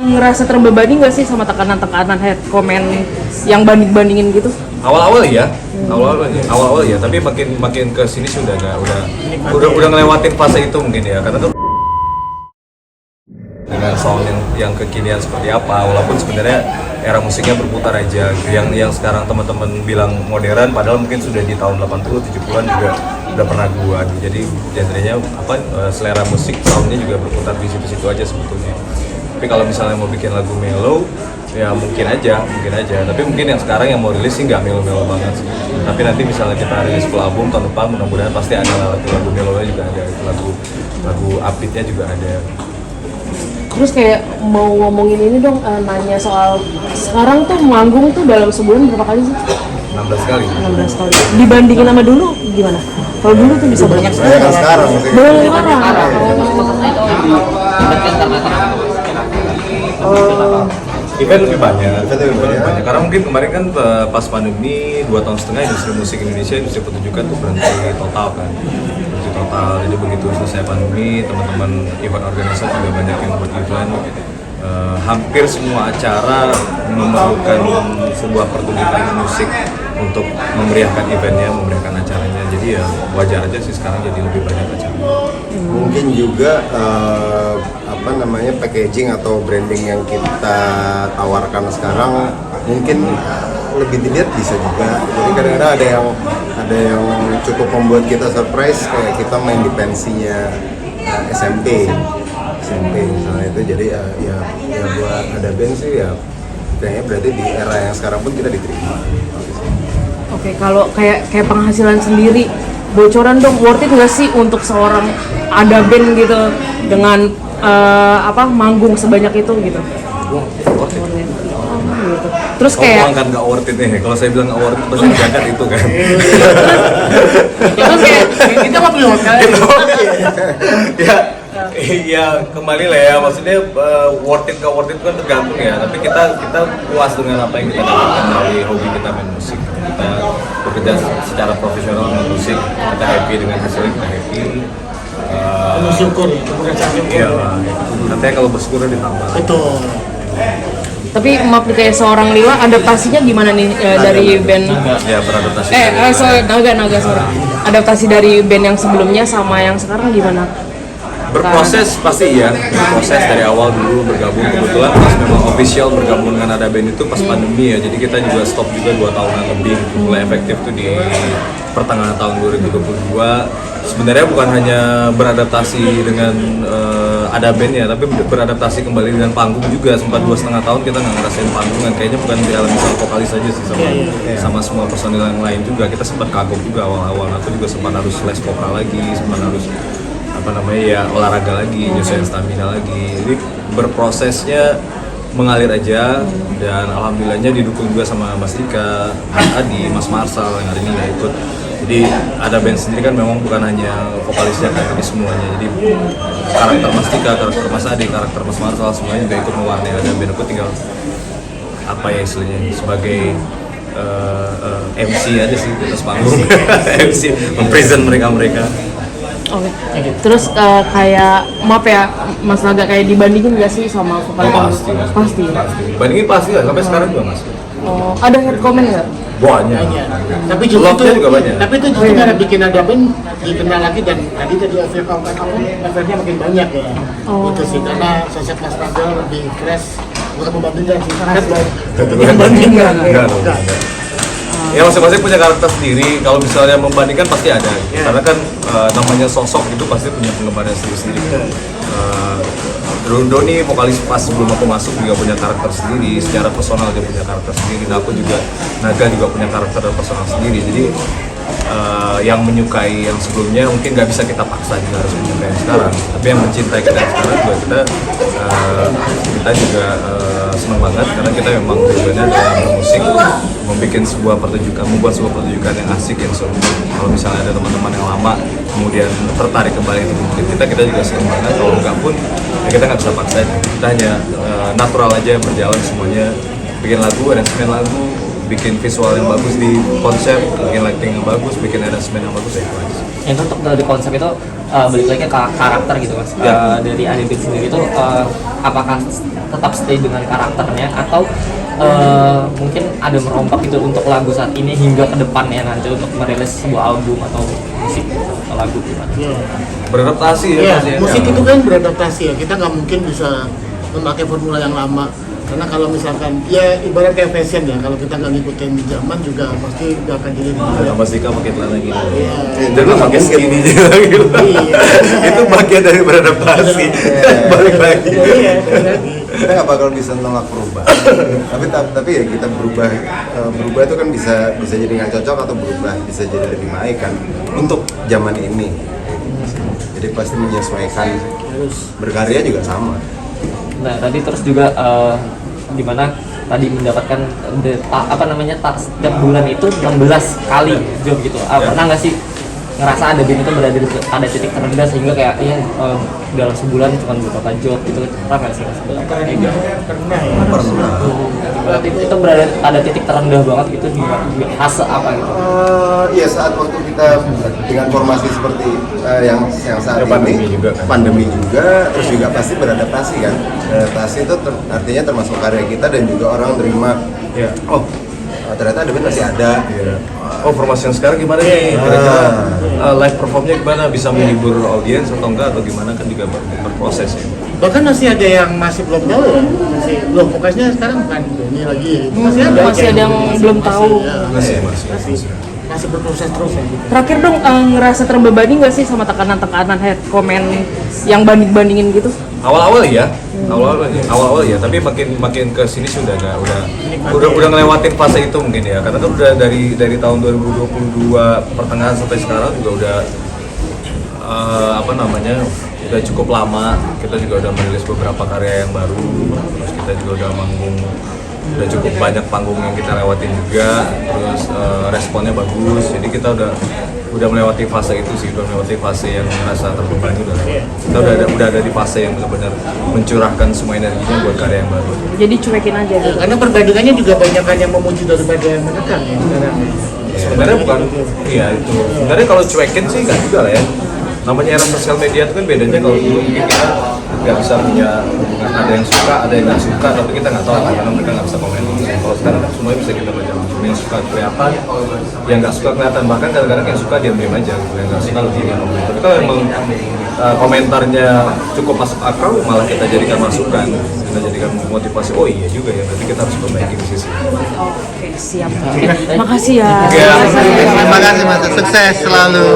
Ngerasa terbebani nggak sih sama tekanan-tekanan head comment yang banding-bandingin gitu? Awal-awal ya, tapi makin ke sini sih udah ngelewatin fase itu mungkin ya, karena tuh dengan sound yang kekinian seperti apa, walaupun sebenarnya era musiknya berputar aja, yang sekarang teman-teman bilang modern, padahal mungkin sudah di tahun 80 70-an juga udah pernah duluan. Jadi genrenya selera musik soundnya juga berputar di situ-situ aja sebetulnya. Tapi kalau misalnya mau bikin lagu mellow, ya mungkin aja. Tapi mungkin yang sekarang yang mau rilis sih nggak mellow banget sih. Tapi nanti misalnya kita rilis full album tahun depan, mudah-mudahan pasti ada lagu mellownya juga ada, lagu upbeatnya juga ada. Terus kayak mau ngomongin ini dong, nanya soal sekarang tuh manggung tuh dalam sebulan berapa kali sih? 16 kali. 16 kali. Dibandingin sama dulu gimana? Kalau dulu tuh bisa banyak sekali. Banyak sekarang. Event lebih banyak. Karena mungkin kemarin kan pas pandemi 2,5 tahun industri musik Indonesia, industri pertunjukan tuh berhenti total kan. Jadi begitu selesai pandemi, teman-teman event organizer juga banyak yang buat event. Hampir semua acara memerlukan sebuah pertunjukan musik untuk memeriahkan eventnya, memeriahkan acaranya. Jadi ya wajar aja sih sekarang jadi lebih banyak acara. Mungkin juga packaging atau branding yang kita tawarkan sekarang mungkin lebih dilihat bisa juga. Jadi kadang-kadang ada yang cukup membuat kita surprise, kayak kita main di pensinya SMP misalnya itu. Jadi ya buat ada band sih ya kayaknya berarti di era yang sekarang pun kita diterima. Oke, kalau kayak penghasilan sendiri, bocoran dong, worth it nggak sih untuk seorang ada band gitu dengan manggung sebanyak itu gitu? Worth it. Gitu. Terus kayak kan nggak worth it nih. Kalau saya bilang nggak worth it pasti diangkat itu kan. terus kayak kita nggak perlu Ya kembali lah ya, maksudnya worth it nggak worth it kan tergantung ya. Tapi kita puas dengan apa yang kita dapatkan dari hobi kita main musik. Kita bekerja secara profesional dengan musik, kita happy dengan hasilnya, kita happy. Bersyukur ya, kemudian Iya, katanya kalau bersyukur ditambah. Betul. Tapi maaf nih, kayak seorang Lila, adaptasinya gimana nih dari band? Ya beradaptasi. Naga sorry. Adaptasi dari band yang sebelumnya sama yang sekarang gimana? Berproses pasti ya, berproses dari awal dulu bergabung, kebetulan pas memang official bergabung dengan Ada Band itu pas pandemi ya, jadi kita juga stop juga 2 tahunan lebih, mulai efektif tuh di pertengahan tahun 2022. Sebenarnya bukan hanya beradaptasi dengan Ada Band ya, tapi beradaptasi kembali dengan panggung juga. Sempat 2,5 tahun kita nggak ngerasain panggungan, kayaknya bukan dialami sama vokalis aja sih, sama semua personil yang lain juga. Kita sempat kagum juga awal-awal, aku juga sempat harus les vokal lagi, sempat harus olahraga lagi, nyesuaiin stamina lagi. Jadi berprosesnya mengalir aja, dan alhamdulillahnya didukung juga sama Mas Dika, Mas Adi, Mas Marsal yang hari ini nggak ikut. Jadi Ada Band sendiri kan memang bukan hanya vokalisnya kan, tapi semuanya. Jadi karakter Mas Dika, karakter Mas Adi, karakter Mas Marsal semuanya juga ikut mewarnai Ada Band. Aku tinggal istilahnya sebagai MC aja sih di atas panggung. MC mempresent mereka. Oke. Terus kayak maaf ya Mas Naga, kayak dibandingin nggak sih sama vokalis? Pasti. Bandingin pasti lah, sampai sekarang juga Mas. Oh, ada head comment nggak? Banyak. Tapi justru juga banyak. Tapi itu justru karena bikin Ada Band dikenal lagi, dan tadi efeknya makin banyak ya. Itu sih karena sosok Mas Naga lebih fresh, bukan membandingkan sih. Membandingkan. Enggak. Ya masing-masing punya karakter sendiri. Kalau misalnya membandingkan pasti ada, karena kan namanya sosok itu pasti punya penggemarnya sendiri-sendiri. Doni vokalis pas sebelum aku masuk juga punya karakter sendiri, secara personal dia punya karakter sendiri. Nah aku juga, Naga juga punya karakter dan personal sendiri. Jadi yang menyukai yang sebelumnya mungkin nggak bisa kita paksa juga harus menyukai yang sekarang. Tapi yang mencintai kita yang sekarang juga kita juga senang banget, karena kita memang tujuannya dalam bermusik membuat sebuah pertunjukan yang asik, yang seru. Kalau misalnya ada teman-teman yang lama kemudian tertarik kembali untuk mungkin kita juga senang banget. Kalau enggak pun ya kita nggak bisa paksain, kita hanya natural aja berjalan semuanya, bikin lagu, aransemen lagu, bikin visual yang bagus di konsep, bikin lighting yang bagus, bikin arrangement yang bagus ya itu aja. Yang untuk dari konsep itu balik lagi ke karakter gitu mas. Dari ADB sendiri itu apakah tetap stay dengan karakternya atau mungkin ada merombak gitu untuk lagu saat ini hingga ke depannya nanti untuk merilis sebuah album atau musik atau lagu gimana? Beradaptasi ya, Iya, pasti ya. musik itu kan beradaptasi ya. Kita nggak mungkin bisa memakai formula yang lama. Karena kalau misalkan, ya ibarat kayak fashion ya, kalau kita nggak ngikutin zaman juga pasti nggak akan jadi Nah, Mas Dika pakai celana gini. Iya. Dan lu pakai skinny juga gitu. Iya. Itu bagian dari beradaptasi. Balik lagi. Iya, balik lagi. Kita nggak bakal bisa nolak perubahan. tapi ya kita berubah itu kan bisa jadi nggak cocok atau berubah bisa jadi lebih baik kan untuk zaman ini. Jadi pasti menyesuaikan. Berkarya juga sama. Nah tadi terus juga gimana tadi mendapatkan setiap bulan itu 16 kali job gitu. Pernah nggak sih ngerasa ada band itu berada pada titik terendah sehingga kayak dalam sebulan cuma beberapa job gitu, pernah nggak sih kayak gitu? Pernah ya. Pernah. Itu berada pada titik terendah banget gitu di fase apa gitu? Iya saat waktu kita dengan formasi seperti yang saat Ya, pandemi ini juga kan. pandemi juga, terus juga pasti beradaptasi kan. Beradaptasi itu artinya termasuk karya kita dan juga orang terima. Ya. Oh ternyata ada band masih ada. Oh, formasi yang sekarang gimana nih? Kira-kira live performnya gimana? Bisa menghibur audiens atau enggak atau gimana kan juga berproses ya. Bahkan masih ada yang masih belum tahu ya. Masih belum vokasnya sekarang bukan ini lagi. Masih ada. Masih ada yang belum tahu. Masih berproses terus ya. Gitu. Terakhir dong, ngerasa terbebani nggak sih sama tekanan-tekanan head comment yang banding-bandingin gitu? Awal-awal ya, awal-awal ya. Tapi makin ke sini sudah nggak, udah ngelewatin fase itu mungkin ya. Karena kan udah dari tahun 2022 pertengahan sampai sekarang juga udah udah cukup lama. Kita juga udah merilis beberapa karya yang baru. Terus kita juga udah manggung, udah cukup banyak panggung yang kita lewatin juga. Terus responnya bagus. Jadi kita udah melewati fase itu sih, udah melewati fase yang merasa terbebani udah. Kita udah ada di fase yang benar-benar mencurahkan semua energinya buat karya yang baru. Jadi cuekin aja gitu. Karena perbandingannya juga banyak kan yang memuji daripada yang menekan ya sekarang. Sebenarnya bukan, iya itu. Sebenarnya kalau cuekin sih nggak juga lah ya. Namanya era sosial media itu kan bedanya kalau dulu mungkin kita nggak bisa punya hubungan, ada yang suka, ada yang nggak suka, tapi kita nggak tahu karena mereka nggak bisa komen langsung. Kalau sekarang kan semuanya bisa kita baca langsung. Yang suka kelihatan, yang nggak suka kelihatan, bahkan kadang-kadang yang suka diam-diam aja gitu, yang nggak suka lebih ngomong. Tapi kalau memang komentarnya cukup masuk akal, malah kita jadikan masukan, kita jadikan motivasi. Oh iya juga ya, berarti kita harus perbaiki di sisi. Oke, siap. Makasih ya. Ya. Terima kasih Mas, sukses selalu.